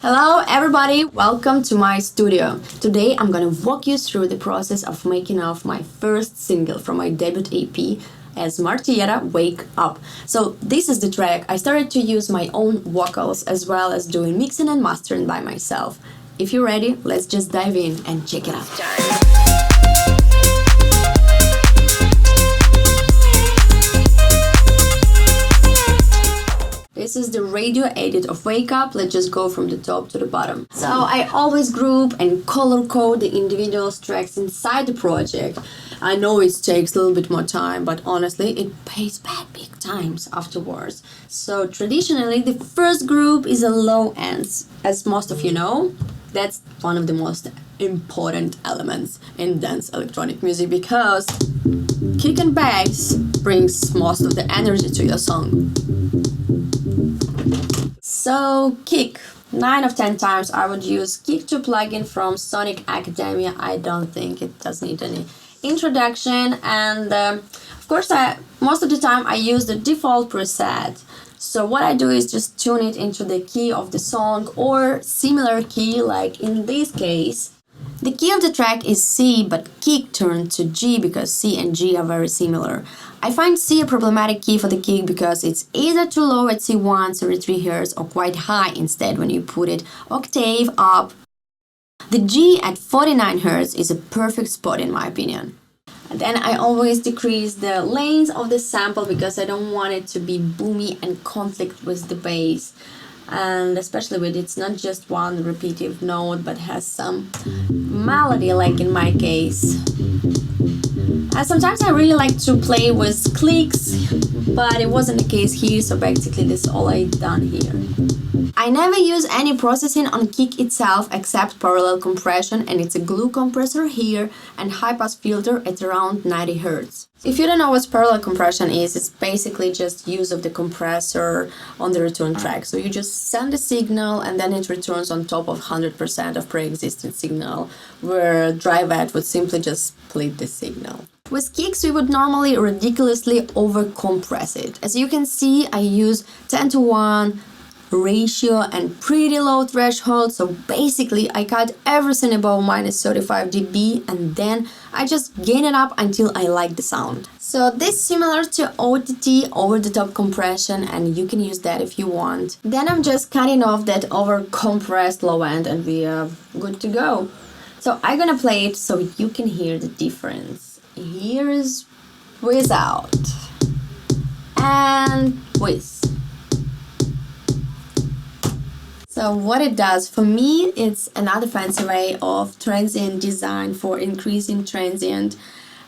Hello everybody, welcome to my studio. Today I'm gonna walk you through the process of making of my first single from my debut EP as MARTIERA, Wake Up. So this is the track. I started to use my own vocals as well as doing mixing and mastering by myself. If you're ready, let's just dive in and check it out. This is the radio edit of Wake Up. Let's just go from the top to the bottom. So I always group and color code the individual tracks inside the project. I know it takes a little bit more time, but honestly, it pays back big times afterwards. So traditionally, the first group is a low ends. As most of you know, that's one of the most important elements in dance electronic music because kick and bass brings most of the energy to your song. So kick, 9 of 10 times I would use Kick 2 plugin from Sonic Academia. I don't think it does need any introduction, and of course most of the time I use the default preset. So what I do is just tune it into the key of the song or similar key, like in this case. The key of the track is C, but kick turned to G because C and G are very similar. I find C a problematic key for the kick because it's either too low at C1, 33 Hz, or quite high instead when you put it octave up. The G at 49 Hz is a perfect spot in my opinion. And then I always decrease the lanes of the sample because I don't want it to be boomy and conflict with the bass. And especially with it's not just one repetitive note but has some melody, like in my case. And sometimes I really like to play with clicks, but it wasn't the case here, so basically this is all I done here. I never use any processing on kick itself except parallel compression, and it's a glue compressor here and high pass filter at around 90 Hz. If you don't know what parallel compression is, it's basically just use of the compressor on the return track. So you just send the signal and then it returns on top of 100% of pre-existing signal, where drive-at would simply just split the signal. With kicks, we would normally ridiculously over-compress it. As you can see, I use 10:1 ratio and pretty low threshold, so basically I cut everything above minus 35 dB and then I just gain it up until I like the sound. So this is similar to OTT, over the top compression, and you can use that if you want. Then I'm just cutting off that over compressed low end and we are good to go. So I'm gonna play it so you can hear the difference. Here's without and with. So what it does for me, it's another fancy way of transient design for increasing transient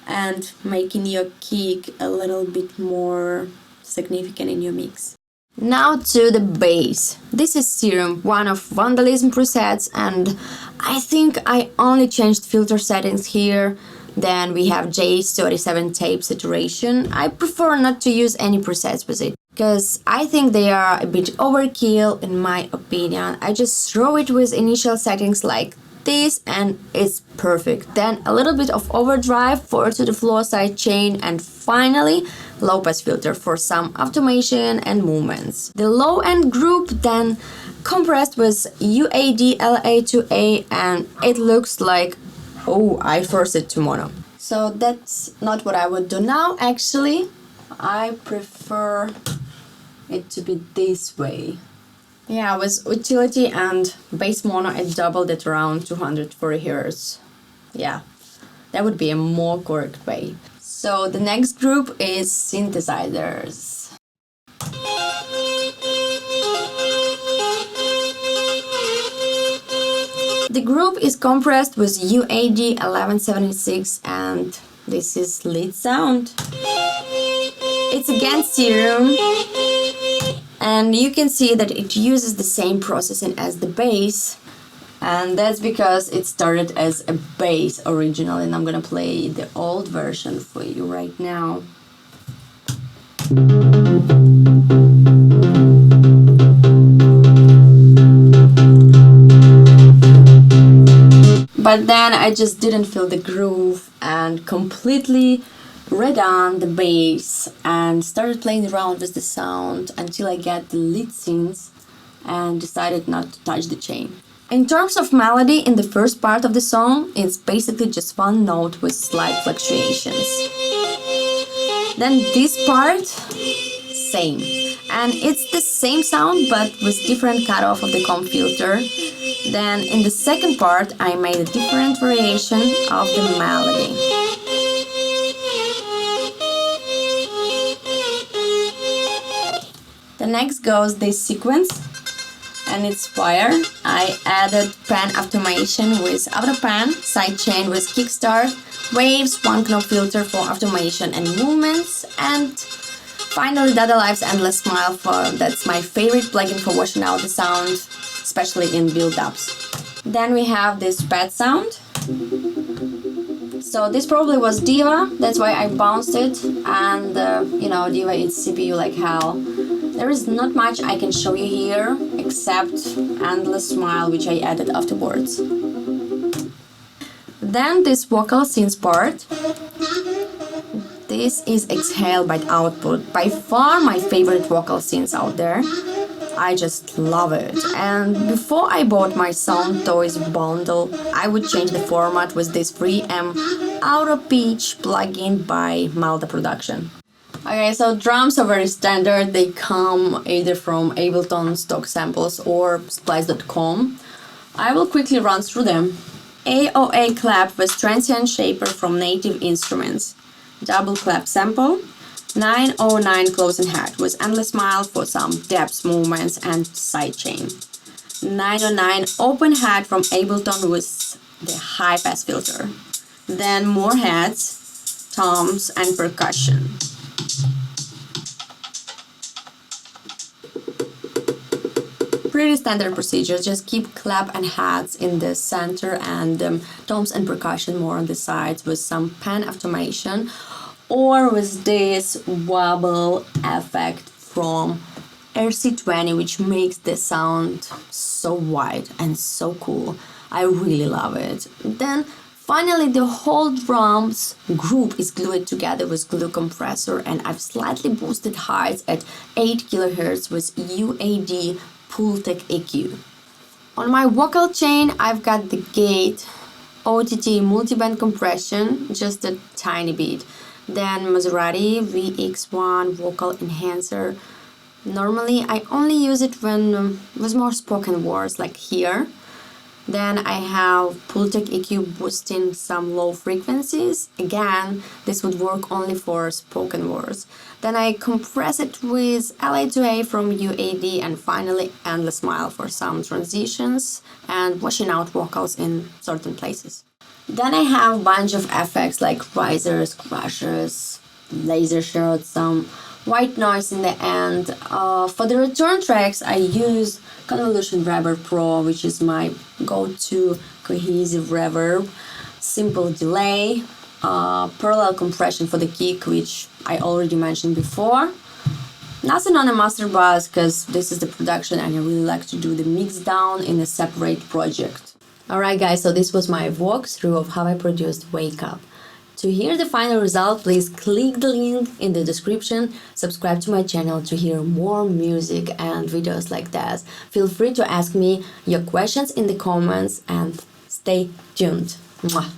and making your kick a little bit more significant in your mix. Now to the bass. This is Serum, one of Vandalism presets, and I think I only changed filter settings here. Then we have J37 tape saturation. I prefer not to use any presets with it because I think they are a bit overkill in my opinion. I just throw it with initial settings like this and it's perfect. Then a little bit of overdrive for to the floor side chain, and finally low pass filter for some automation and movements. The low end group then compressed with UAD LA2A and it looks like, oh, I forced it to mono. So that's not what I would do now. Actually, I prefer it to be this way. Yeah, with utility and bass mono, it doubled at around 240 Hz. Yeah, that would be a more correct way. So the next group is synthesizers. The group is compressed with UAD 1176 and this is lead sound. It's again Serum and you can see that it uses the same processing as the bass, and that's because it started as a bass original, and I'm gonna play the old version for you right now. But then I just didn't feel the groove and completely redone the bass and started playing around with the sound until I get the lead synths and decided not to touch the chain. In terms of melody, in the first part of the song, it's basically just one note with slight fluctuations. Then this part, same. And it's the same sound but with different cutoff of the comb filter. Then in the second part, I made a different variation of the melody. The next goes this sequence, and it's fire. I added pan automation with auto pan, sidechain with kickstart, waves, one knob filter for automation and movements, and finally Dada Life's Endless Smile. That's my favorite plugin for washing out the sound, especially in build-ups. Then we have this pad sound. So this probably was Diva, that's why I bounced it, and Diva eats CPU like hell. There is not much I can show you here except Endless Smile, which I added afterwards. Then this vocal synth part. This is Exhale by Output, by far my favorite vocal synth out there. I just love it. And before I bought my Sound Toys bundle, I would change the format with this 3M Auto Pitch plugin by Malta Production. Okay, so drums are very standard. They come either from Ableton stock samples or splice.com. I will quickly run through them. AOA clap with transient shaper from Native Instruments. Double clap sample. 909 closing hat with Endless Smile for some depth movements and sidechain. 909 open hat from Ableton with the high pass filter. Then more hats, toms, and percussion. Pretty standard procedure, just keep clap and hats in the center and toms and percussion more on the sides with some pan automation or with this wobble effect from RC20, which makes the sound so wide and so cool. I really love it. Then finally the whole drums group is glued together with glue compressor, and I've slightly boosted highs at 8 kHz with UAD Pultec EQ. On my vocal chain, I've got the gate OTT multiband compression, just a tiny bit. Then Maserati VX1 vocal enhancer. Normally I only use it when with more spoken words like here. Then I have Pultec EQ boosting some low frequencies. Again, this would work only for spoken words. Then I compress it with LA2A from UAD, and finally Endless Smile for some transitions and washing out vocals in certain places. Then I have a bunch of effects like risers, crushers, laser shots, some white noise in the end. For the return tracks, I use Convolution Reverb Pro, which is my go-to cohesive reverb, simple delay, parallel compression for the kick, which I already mentioned before. Nothing on a master bus because this is the production and I really like to do the mix down in a separate project. Alright guys, so this was my walkthrough of how I produced Wake Up. To hear the final result, please click the link in the description, subscribe to my channel to hear more music and videos like that. Feel free to ask me your questions in the comments and stay tuned. Mwah.